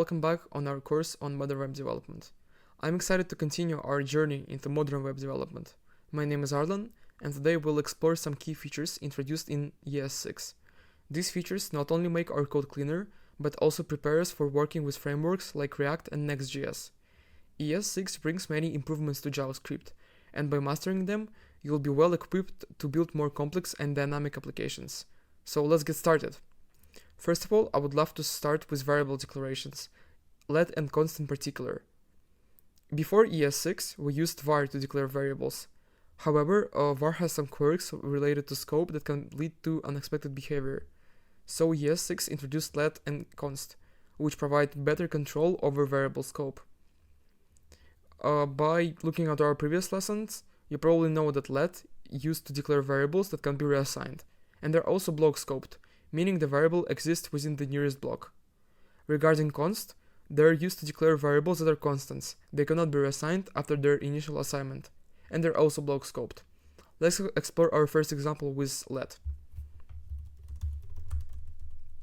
welcome back on our course on modern web development. I'm excited to continue our journey into modern web development. My name is Arlan, and today we'll explore some key features introduced in ES6. These features not only make our code cleaner, but also prepare us for working with frameworks like React and Next.js. ES6 brings many improvements to JavaScript, and by mastering them, you'll be well equipped to build more complex and dynamic applications. So let's get started. First of all, I would love to start with variable declarations, let and const in particular. Before ES6, we used var to declare variables. However, var has some quirks related to scope that can lead to unexpected behavior. So ES6 introduced let and const, which provide better control over variable scope. By looking at our previous lessons, you probably know that let used to declare variables that can be reassigned, and they're also block scoped, meaning the variable exists within the nearest block. Regarding const, they're used to declare variables that are constants. They cannot be reassigned after their initial assignment, and they're also block scoped. Let's explore our first example with let.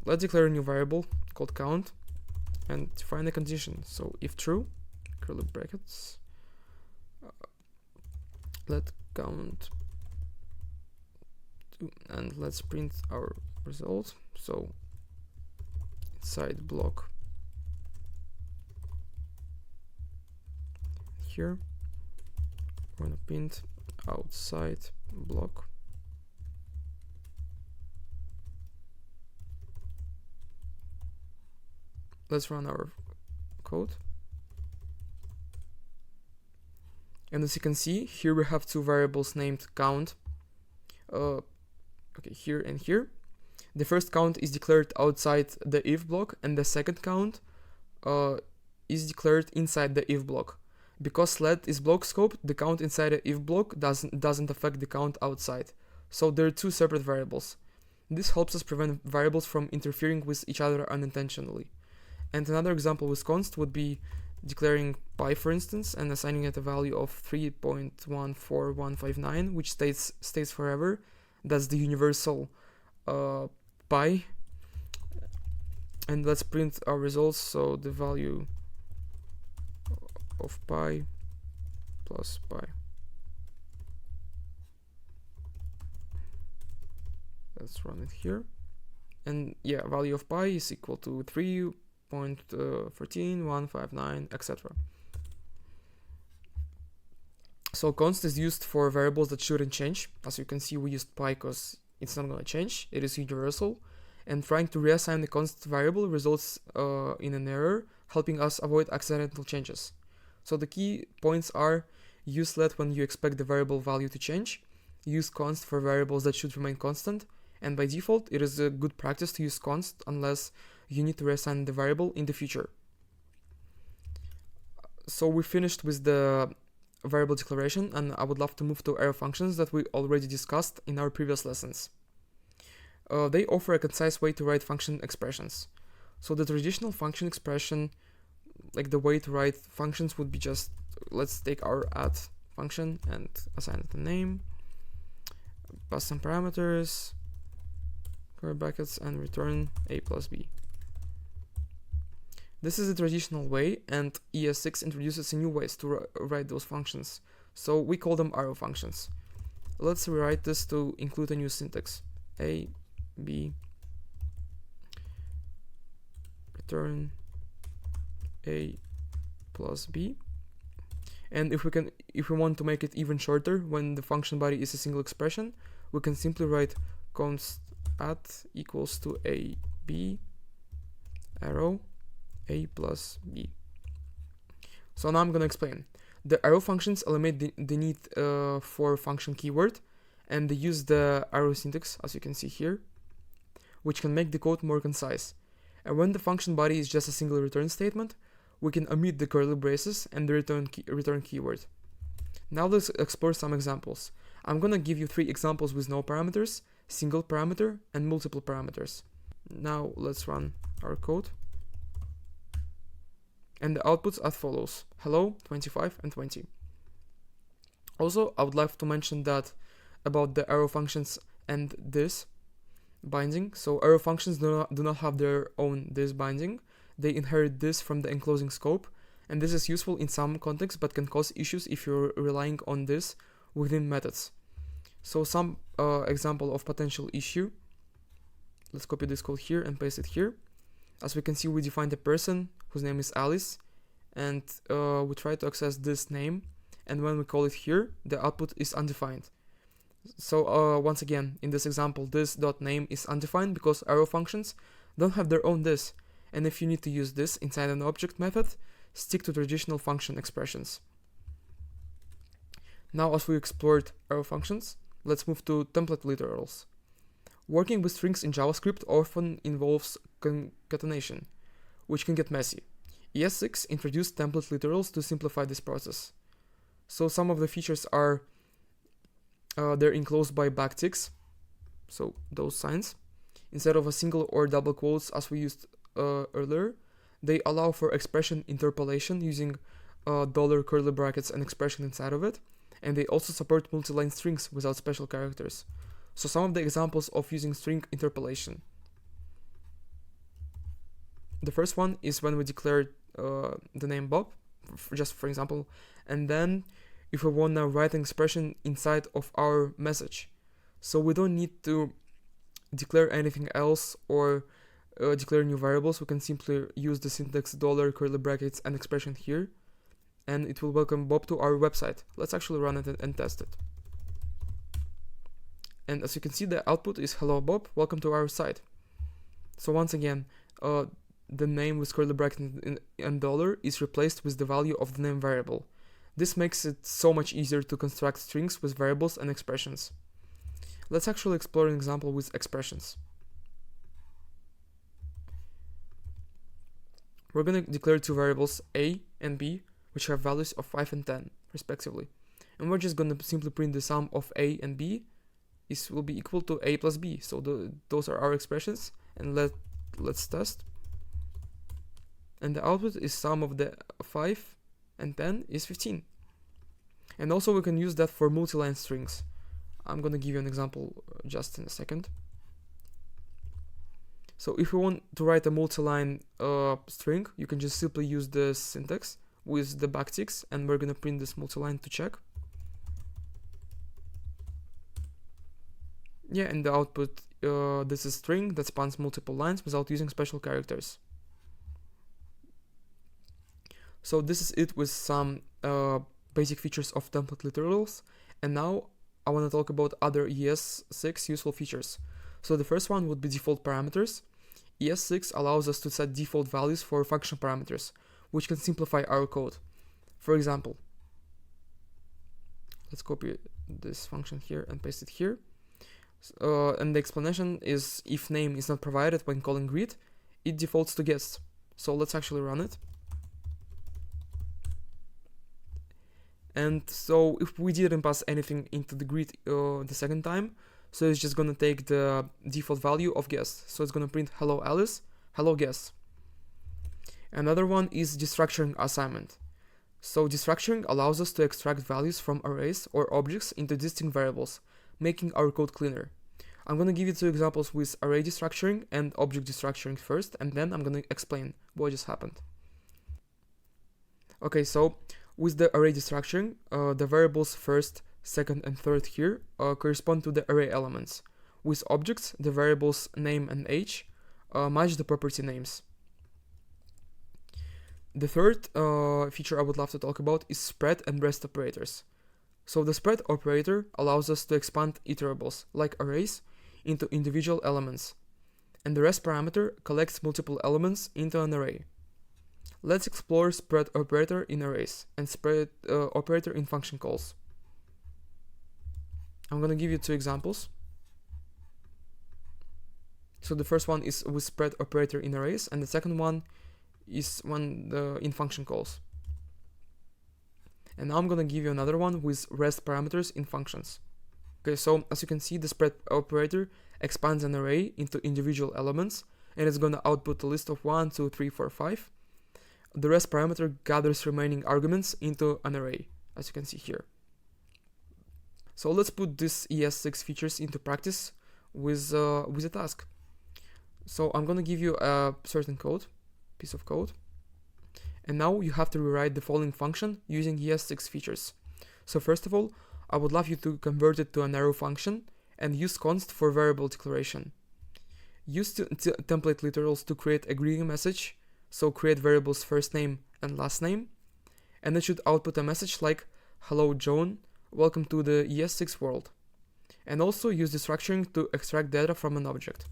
Let's declare a new variable called count and define a condition. So if true, curly brackets, let count, and let's print our result. So inside block here, we're gonna print outside block. Let's run our code. And as you can see, here we have two variables named count. Here and here. The first count is declared outside the if block, and the second count is declared inside the if block. Because let is block scoped, the count inside the if block doesn't affect the count outside. So there are two separate variables. This helps us prevent variables from interfering with each other unintentionally. And another example with const would be declaring pi, for instance, and assigning it a value of 3.14159, which stays forever. That's the universal pi. And let's print our results. So the value of pi plus pi. Let's run it here. And yeah, value of pi is equal to 3.14159, etc. So const is used for variables that shouldn't change. As you can see, we used pi because it's not going to change. It is universal. And trying to reassign the const variable results in an error, helping us avoid accidental changes. So the key points are: use let when you expect the variable value to change, use const for variables that should remain constant, and by default, it is a good practice to use const unless you need to reassign the variable in the future. So we finished with the variable declaration, and I would love to move to arrow functions that we already discussed in our previous lessons. They offer a concise way to write function expressions. So the traditional function expression, like the way to write functions, would be just, let's take our add function and assign it a name, pass some parameters, curly brackets, and return a plus b. This is the traditional way, and ES6 introduces new ways to write those functions. So we call them arrow functions. Let's rewrite this to include a new syntax: a, b, return a plus b. And if we want to make it even shorter when the function body is a single expression, we can simply write const add equals to a b arrow a plus b. So now I'm gonna explain. The arrow functions eliminate the need for function keyword, and they use the arrow syntax, as you can see here, which can make the code more concise. And when the function body is just a single return statement, we can omit the curly braces and the return keyword. Now let's explore some examples. I'm gonna give you 3 examples with no parameters, single parameter, and multiple parameters. Now let's run our code. And the outputs as follows: hello, 25, and 20. Also, I would like to mention that about the arrow functions and this binding. So arrow functions do not have their own this binding. they inherit this from the enclosing scope, and this is useful in some contexts but can cause issues if you're relying on this within methods. So some example of potential issue. Let's copy this code here and paste it here. As we can see, we defined a person whose name is Alice, and we try to access this name, and when we call it here, the output is undefined. So once again, in this example, this .name is undefined because arrow functions don't have their own this, and if you need to use this inside an object method, stick to traditional function expressions. Now, as we explored arrow functions, let's move to template literals. Working with strings in JavaScript often involves concatenation, which can get messy. ES6 introduced template literals to simplify this process. So some of the features are they're enclosed by backticks, so those signs. Instead of a single or double quotes as we used earlier, they allow for expression interpolation using dollar curly brackets and expression inside of it, and they also support multi-line strings without special characters. So some of the examples of using string interpolation. The first one is when we declare the name Bob, just for example, and then if we want to write an expression inside of our message. So we don't need to declare anything else or declare new variables. We can simply use the syntax dollar curly brackets and expression here, and it will welcome Bob to our website. Let's actually run it and test it. And as you can see, the output is hello Bob, welcome to our site. So once again, the name with curly bracket and dollar is replaced with the value of the name variable. This makes it so much easier to construct strings with variables and expressions. Let's actually explore an example with expressions. We're going to declare two variables a and b, which have values of 5 and 10 respectively, and we're just going to simply print the sum of a and b will be equal to a plus b. So those are our expressions, and let's test. And the output is sum of the 5 and 10 is 15. And also we can use that for multi-line strings. I'm gonna give you an example just in a second. So if you want to write a multi-line string, you can just simply use the syntax with the backticks, and we're gonna print this multi-line to check. Yeah, and the output, this is string that spans multiple lines without using special characters. So this is it with some basic features of template literals, and now I want to talk about other ES6 useful features. So the first one would be default parameters. ES6 allows us to set default values for function parameters, which can simplify our code. For example, let's copy this function here and paste it here. And the explanation is if name is not provided when calling greet, it defaults to guest. So let's actually run it. And so if we didn't pass anything into the greet the second time, so it's just gonna take the default value of guest. So it's gonna print hello Alice, hello guest. Another one is destructuring assignment. So destructuring allows us to extract values from arrays or objects into distinct variables, making our code cleaner. I'm gonna give you two examples with array destructuring and object destructuring first, and then I'm gonna explain what just happened. Okay, so with the array destructuring, the variables first, second, and third here correspond to the array elements. With objects, the variables name and age match the property names. The third feature I would love to talk about is spread and rest operators. So the spread operator allows us to expand iterables, like arrays, into individual elements, and the rest parameter collects multiple elements into an array. Let's explore spread operator in arrays and spread operator in function calls. I'm going to give you two examples. So the first one is with spread operator in arrays, and the second one is in function calls. And now I'm going to give you another one with rest parameters in functions. Okay, so as you can see, the spread operator expands an array into individual elements, and it's going to output a list of 1, 2, 3, 4, 5. The rest parameter gathers remaining arguments into an array, as you can see here. So let's put this ES6 features into practice with a task. So I'm going to give you a certain code, piece of code. And now you have to rewrite the following function using ES6 features. So first of all, I would love you to convert it to an arrow function and use const for variable declaration. Use template literals to create a greeting message, so create variables first name and last name, and it should output a message like, "Hello John, welcome to the ES6 world." And also use destructuring to extract data from an object.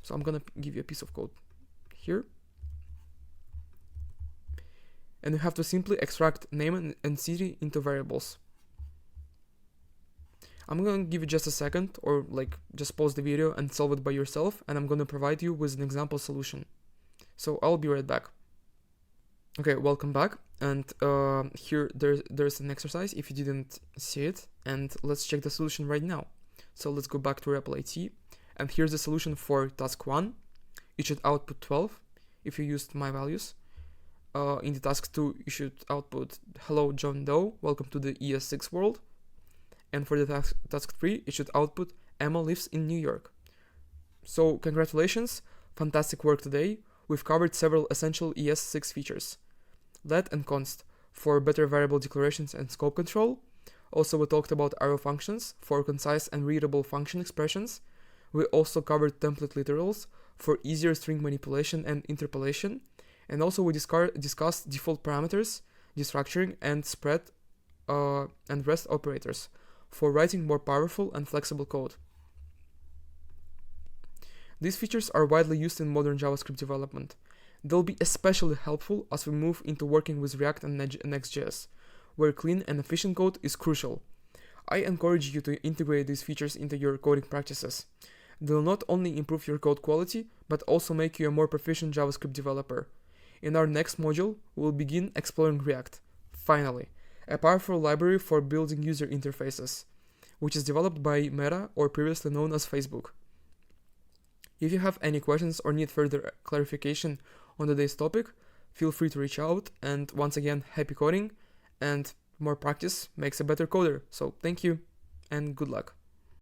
So I'm gonna give you a piece of code here. And you have to simply extract name and city into variables. I'm gonna give you just a second, or like just pause the video and solve it by yourself, and I'm gonna provide you with an example solution. So I'll be right back. Okay, welcome back, and here there's an exercise if you didn't see it, and let's check the solution right now. So let's go back to REPL IT, and here's the solution for task 1. It should output 12 if you used my values. In the task 2, you should output, "Hello John Doe, welcome to the ES6 world." And for the task 3, it should output, "Emma lives in New York." So congratulations, fantastic work today. We've covered several essential ES6 features. Let and const for better variable declarations and scope control. Also, we talked about arrow functions for concise and readable function expressions. We also covered template literals for easier string manipulation and interpolation. And also we discussed default parameters, destructuring, and spread and rest operators for writing more powerful and flexible code. These features are widely used in modern JavaScript development. They'll be especially helpful as we move into working with React and Next.js, where clean and efficient code is crucial. I encourage you to integrate these features into your coding practices. They'll not only improve your code quality, but also make you a more proficient JavaScript developer. In our next module, we'll begin exploring React. Finally, a powerful library for building user interfaces, which is developed by Meta, or previously known as Facebook. If you have any questions or need further clarification on today's topic, feel free to reach out, and once again, happy coding, and more practice makes a better coder. So thank you, and good luck.